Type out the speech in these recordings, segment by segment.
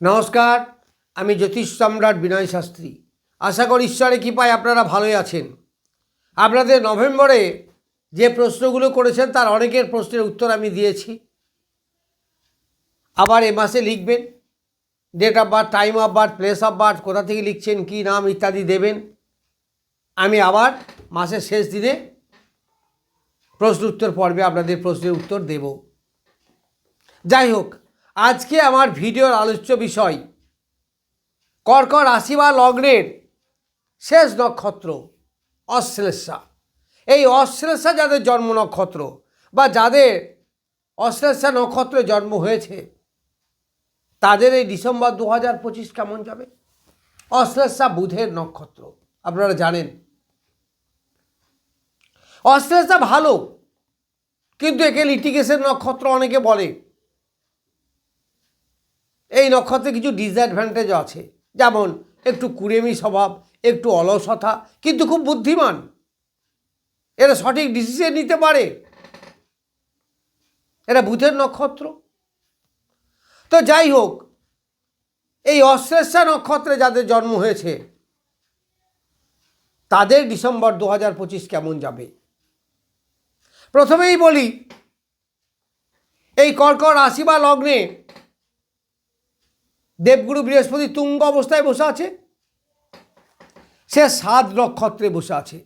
নমস্কার, আমি জ্যোতিষ সম্রাট বিনয় শাস্ত্রী। আশা করি ঈশ্বরের কৃপায় আপনারা ভালোই আছেন। আপনাদের নভেম্বরে যে প্রশ্নগুলো করেছেন তার অনেকের প্রশ্নের উত্তর আমি দিয়েছি। আবার এ মাসে লিখবেন, date of birth, time of birth, place of birth, কোথা থেকে লিখছেন, কী নাম ইত্যাদি দেবেন। আমি আবার মাসের শেষ দিনে প্রশ্ন উত্তর পর্বে আপনাদের প্রশ্নের উত্তর দেব। যাই হোক, আজকে আমার ভিডিওর আলোচ্য বিষয় কর্কট রাশি বা লগ্নের শেষ নক্ষত্র অশ্লেষা। এই অশ্লেষা যাদের জন্ম নক্ষত্র বা যাদের অশ্লেষা নক্ষত্রে জন্ম হয়েছে তাদের এই ডিসেম্বর 2025 কেমন যাবে। অশ্লেষা বুধের নক্ষত্র, আপনারা জানেন। অশ্লেষা ভালো, কিন্তু একে লিটিগেশন নক্ষত্র অনেকে বলে। এই নক্ষত্রে কিছু ডিসঅ্যাডভান্টেজও আছে, যেমন একটু কুড়েমি স্বভাব, একটু অলসতা, কিন্তু খুব বুদ্ধিমান। এরা সঠিক ডিসিশন নিতে পারে। এরা বুধের নক্ষত্র। তো যাই হোক, এই অশ্লেষা নক্ষত্রে যাদের জন্ম হয়েছে তাদের ডিসেম্বর 2025 কেমন যাবে। প্রথমেই বলি, এই কর্কট রাশি বা লগ্নে দেবগুরু বৃহস্পতি তুঙ্গ অবস্থায় বসে আছে। সে 7 নক্ষত্রে বসে আছে।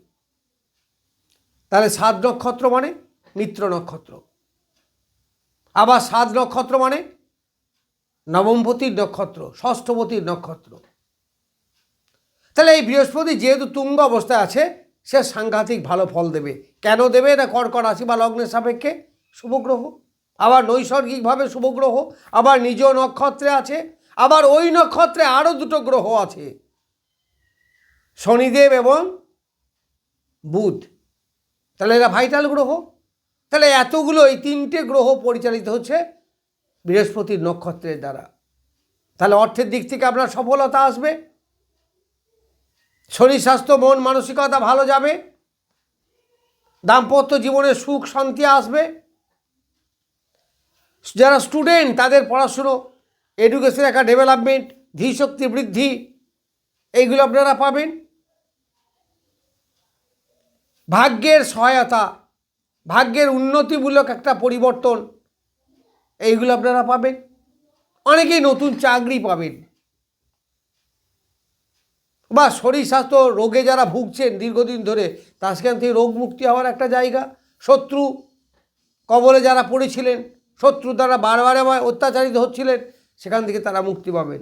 তাহলে 7 নক্ষত্র মানে মিত্র নক্ষত্র, আবার 7 নক্ষত্র মানে নবমপতির নক্ষত্র, ষষ্ঠপতির নক্ষত্র। তাহলে এই বৃহস্পতি যেহেতু তুঙ্গ অবস্থায় আছে, সে সাংঘাতিক ভালো ফল দেবে। কেন দেবে? না কর্কট রাশি বা লগ্নের সাপেক্ষে শুভগ্রহ, আবার নৈসর্গিকভাবে শুভগ্রহ, আবার নিজ নক্ষত্রে আছে, আবার ওই নক্ষত্রে আরও 2টো গ্রহ আছে, শনিদেব এবং বুধ। তাহলে এরা ভাইটাল গ্রহ। তাহলে এতগুলো, এই 3টে গ্রহ পরিচালিত হচ্ছে বৃহস্পতির নক্ষত্রের দ্বারা। তাহলে অর্থের দিক থেকে আপনার সফলতা আসবে, শরীর স্বাস্থ্য মন মানসিকতা ভালো যাবে, দাম্পত্য জীবনে সুখ শান্তি আসবে। যারা স্টুডেন্ট তাদের পড়াশুনো, এডুকেশন একটা ডেভেলপমেন্ট, ধীশক্তি বৃদ্ধি, এইগুলো আপনারা পাবেন। ভাগ্যের সহায়তা, ভাগ্যের উন্নতিমূলক একটা পরিবর্তন, এইগুলো আপনারা পাবেন। অনেকেই নতুন চাকরি পাবেন, বা শরীর স্বাস্থ্য রোগে যারা ভুগছেন দীর্ঘদিন ধরে, তার সেখান থেকে রোগ মুক্তি হওয়ার একটা জায়গা। শত্রু কবলে যারা পড়েছিলেন, শত্রু দ্বারা বারবার অত্যাচারিত হচ্ছিলেন, সেখান থেকে তারা মুক্তি পাবেন।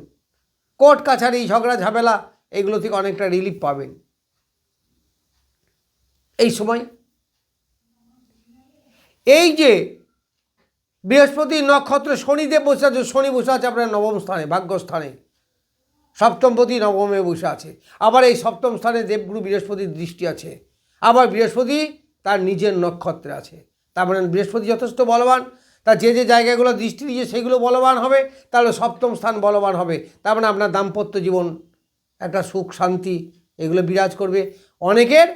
কোর্ট কাছারি ঝগড়া ঝামেলা, এগুলো থেকে অনেকটা রিলিফ পাবেন এই সময়। এই যে বৃহস্পতির নক্ষত্রে শনিদেব বসে আছে, শনি বসে আছে আপনার নবম স্থানে, ভাগ্যস্থানে, সপ্তমপতি নবমে বসে আছে। আবার এই সপ্তম স্থানে দেবগুরু বৃহস্পতির দৃষ্টি আছে, আবার বৃহস্পতি তার নিজের নক্ষত্রে আছে। তার মানে বৃহস্পতি যথেষ্ট বলবান। তার যে যে জায়গাগুলো দৃষ্টি দিয়ে সেগুলো বলবান হবে, তাহলে সপ্তম স্থান বলবান হবে। তার মানে আপনার দাম্পত্য জীবন একটা সুখ শান্তি এগুলো বিরাজ করবে। অনেকের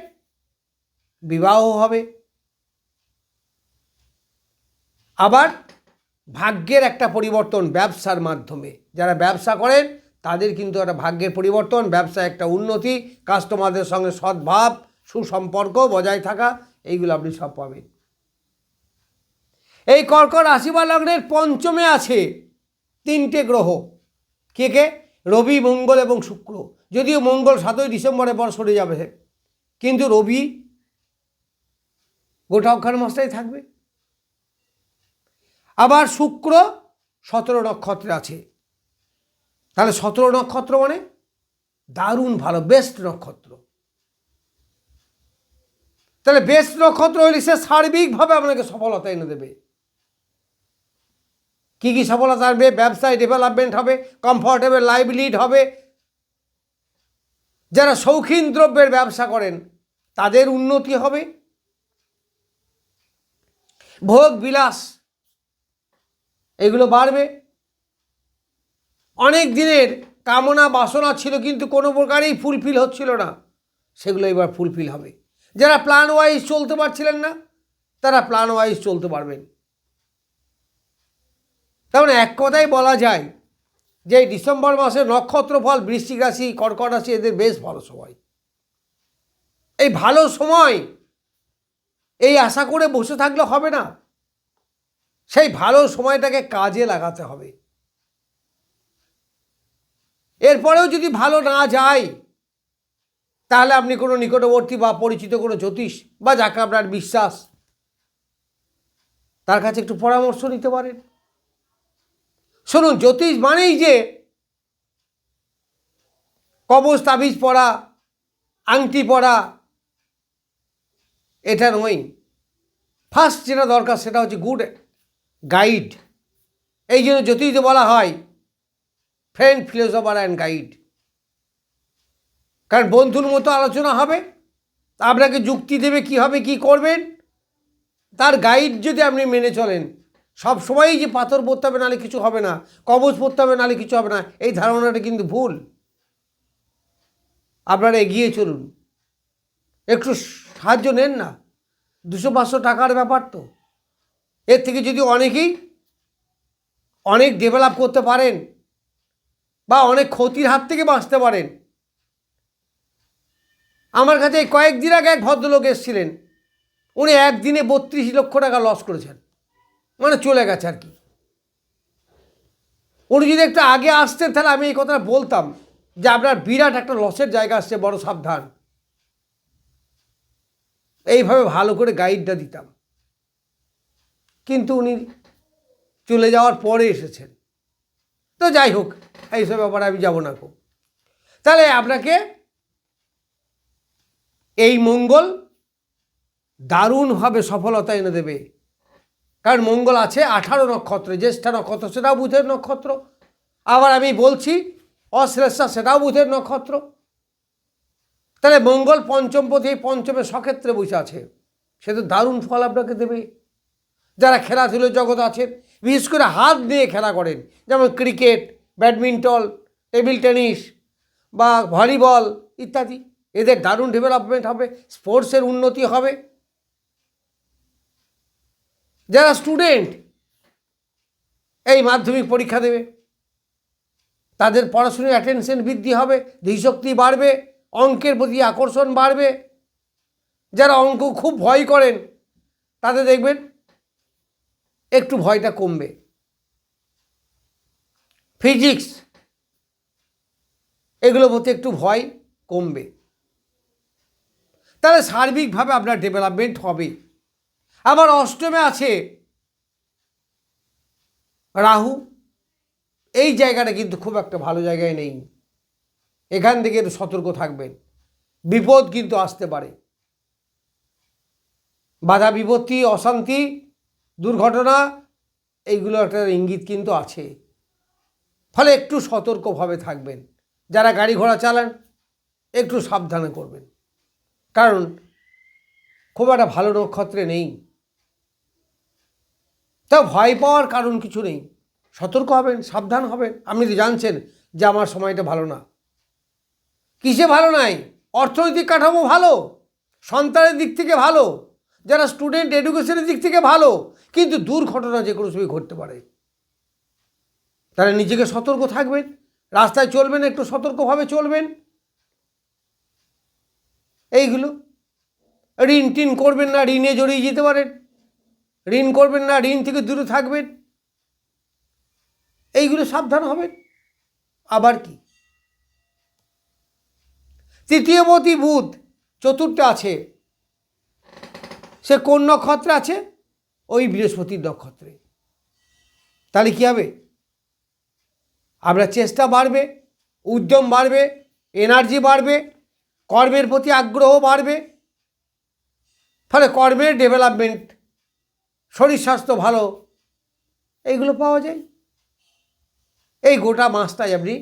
বিবাহ হবে। আবার ভাগ্যের একটা পরিবর্তন ব্যবসার মাধ্যমে, যারা ব্যবসা করেন তাদের কিন্তু একটা ভাগ্যের পরিবর্তন, ব্যবসায় একটা উন্নতি, কাস্টমারদের সঙ্গে সদ্ভাব সুসম্পর্ক বজায় থাকা, এইগুলো আপনি সব পাবেন। এই কর্কট রাশি বা লগ্নের পঞ্চমে আছে 3টে গ্রহ। কে কে? রবি, মঙ্গল এবং শুক্র। যদিও মঙ্গল 7ই ডিসেম্বরের পর সরে যাবে, কিন্তু রবি গোটা অক্ষর মাসটাই থাকবে। আবার শুক্র 17 নক্ষত্রে আছে। তাহলে 17 নক্ষত্র মানে দারুণ ভালো, বেস্ট নক্ষত্র। তাহলে বেস্ট নক্ষত্র হলে সে সার্বিকভাবে আপনাকে সফলতা এনে দেবে। কী কী সফলতা আসবে? ব্যবসায় ডেভেলপমেন্ট হবে, কমফর্টেবল লাইফ লিড হবে। যারা শৌখিন দ্রব্যের ব্যবসা করেন তাদের উন্নতি হবে। ভোগ বিলাস এগুলো বাড়বে। অনেক দিনের কামনা বাসনা ছিল কিন্তু কোনো প্রকারেই ফুলফিল হচ্ছিল না, সেগুলো এবার ফুলফিল হবে। যারা প্ল্যান ওয়াইজ চলতে পারছিলেন না, তারা প্ল্যান ওয়াইজ চলতে পারবেন। তেমন এক কথাই বলা যায় যে ডিসেম্বর মাসে নক্ষত্রফল বৃশ্চিক রাশি, কর্কট রাশি এদের বেশ ভালো সময়। এই ভালো সময় এই আশা করে বসে থাকলে হবে না, সেই ভালো সময়টাকে কাজে লাগাতে হবে। এরপরেও যদি ভালো না যায় তাহলে আপনি কোনো নিকটবর্তী বা পরিচিত কোনো জ্যোতিষ বা যাকে আপনার বিশ্বাস তার কাছে একটু পরামর্শ নিতে পারেন। শুনুন, জ্যোতিষ মানেই যে কবচ তাবিজ পড়া, আংটি পড়া, এটা নয়। ফার্স্ট যেটা দরকার সেটা হচ্ছে গুড গাইড। এই জন্য জ্যোতিষে বলা হয় ফ্রেন্ড, ফিলোসফার অ্যান্ড গাইড। কারণ বন্ধুর মতো আলোচনা হবে, আপনাকে যুক্তি দেবে কীভাবে কী করবেন। তার গাইড যদি আপনি মেনে চলেন, সব সময়ই যে পাথর পরতে হবে নাহলে কিছু হবে না, কবচ পরতে হবে নাহলে কিছু হবে না, এই ধারণাটা কিন্তু ভুল। আপনারা এগিয়ে চলুন, একটু সাহায্য নেন না। 200-500 টাকার ব্যাপার তো, এর থেকে যদি অনেকেই অনেক ডেভেলপ করতে পারেন বা অনেক ক্ষতির হাত থেকে বাঁচতে পারেন। আমার কাছে কয়েকদিন আগে এক ভদ্রলোক এসেছিলেন, উনি একদিনে 32 লক্ষ টাকা লস করেছেন, মানে চলে গেছে আর কি। উনি যদি একটু আগে আসতেন তাহলে আমি এই কথাটা বলতাম যে আপনার বিরাট একটা লসের জায়গা আসছে, বড় সাবধান। এইভাবে ভালো করে গাইডটা দিতাম, কিন্তু উনি চলে যাওয়ার পরে এসেছেন। তো যাই হোক, এইসব ব্যাপারে আমি যাব না খুব। তাহলে আপনাকে এই মঙ্গল দারুণভাবে সফলতা এনে দেবে। কারণ মঙ্গল আছে 18 নক্ষত্রে, জ্যেষ্ঠা নক্ষত্র সেটাও বুধের নক্ষত্র, আবার আমি বলছি অশ্লেষা সেটাও বুধের নক্ষত্র। তাহলে মঙ্গল পঞ্চমপতি, পঞ্চমে সক্ষেত্রে বসে আছে, সে তো দারুণ ফল আপনাকে দেবে। যারা খেলাধুলোর জগৎ আছেন, বিশেষ করে হাত দিয়ে খেলা করেন, যেমন ক্রিকেট, ব্যাডমিন্টন, টেবিল টেনিস বা ভলিবল ইত্যাদি, এদের দারুণ ডেভেলপমেন্ট হবে, স্পোর্টসের উন্নতি হবে। যারা স্টুডেন্ট এই মাধ্যমিক পরীক্ষা দেবে, তাদের পড়াশোনার অ্যাটেনশন বৃদ্ধি হবে, ধীশক্তি বাড়বে, অঙ্কের প্রতি আকর্ষণ বাড়বে। যারা অঙ্ক খুব ভয় করেন তাদের দেখবেন একটু ভয়টা কমবে। ফিজিক্স এগুলোর প্রতি একটু ভয় কমবে। তাহলে সার্বিকভাবে আপনার ডেভেলপমেন্ট হবে। আবার অষ্টমে আছে রাহু, এই জায়গাটা কিন্তু খুব একটা ভালো জায়গায় নেই। এখান থেকে একটু সতর্ক থাকবেন, বিপদ কিন্তু আসতে পারে। বাধা বিপত্তি, অশান্তি, দুর্ঘটনা, এইগুলো একটা ইঙ্গিত কিন্তু আছে। ফলে একটু সতর্কভাবে থাকবেন। যারা গাড়ি ঘোড়া চালান একটু সাবধানে করবেন, কারণ খুব একটা ভালো নক্ষত্রে নেই। তাও ভয় পাওয়ার কারণ কিছু নেই, সতর্ক হবেন, সাবধান হবেন। আপনি তো জানছেন যে আমার সময়টা ভালো না। কিসে ভালো নাই? অর্থনৈতিক কাঠামো ভালো, সন্তানের দিক থেকে ভালো, যারা স্টুডেন্ট এডুকেশনের দিক থেকে ভালো, কিন্তু দুর্ঘটনা যে কোনো সময় ঘটতে পারে। তাহলে নিজেকে সতর্ক থাকবেন, রাস্তায় চলবেন একটু সতর্কভাবে চলবেন। এইগুলো ঋণ টিন করবেন না, ঋণে জড়িয়ে যেতে পারেন। ঋণ করবেন না, ঋণ থেকে দূরে থাকবেন, এইগুলো সাবধান হবেন। আবার কি, তৃতীয়পতি বুধ চতুর্থে আছে, সে কোন নক্ষত্রে আছে? ওই বৃহস্পতির নক্ষত্রে। তাহলে কী হবে? আপনার চেষ্টা বাড়বে, উদ্যম বাড়বে, এনার্জি বাড়বে, কর্মের প্রতি আগ্রহ বাড়বে। ফলে কর্মের ডেভেলপমেন্ট, শরীর স্বাস্থ্য ভালো, এইগুলো পাওয়া যায়। এই গোটা মাসটাই আপনি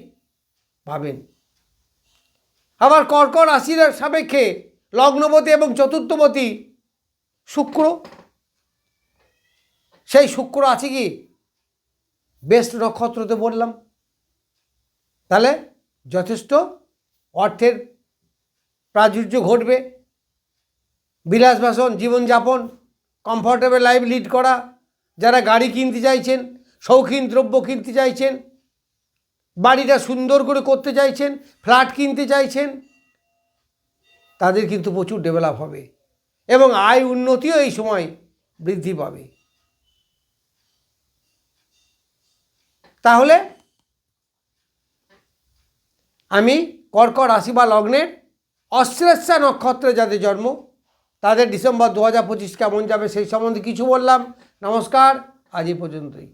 পাবেন। আবার কর্কট রাশির সাপেক্ষে লগ্নপতি এবং চতুর্থপতি শুক্র, সেই শুক্র আছে কি বেস্ট নক্ষত্রতে বললাম। তাহলে যথেষ্ট অর্থের প্রাচুর্য ঘটবে, বিলাসবাসন জীবনযাপন, কমফর্টেবল লাইফ লিড করা। যারা গাড়ি কিনতে চাইছেন, শৌখিন দ্রব্য কিনতে চাইছেন, বাড়িটা সুন্দর করে করতে চাইছেন, ফ্ল্যাট কিনতে চাইছেন, তাদের কিন্তু প্রচুর ডেভেলপ হবে এবং আয় উন্নতিও এই সময় বৃদ্ধি পাবে। তাহলে আমি কর্কট রাশি বা লগ্নের অশ্লেষা নক্ষত্রে যাদের জন্ম তাদের ডিসেম্বর 2025 কেমন যাবে সেই সম্বন্ধে কিছু বললাম। নমস্কার, আজ এই পর্যন্তই।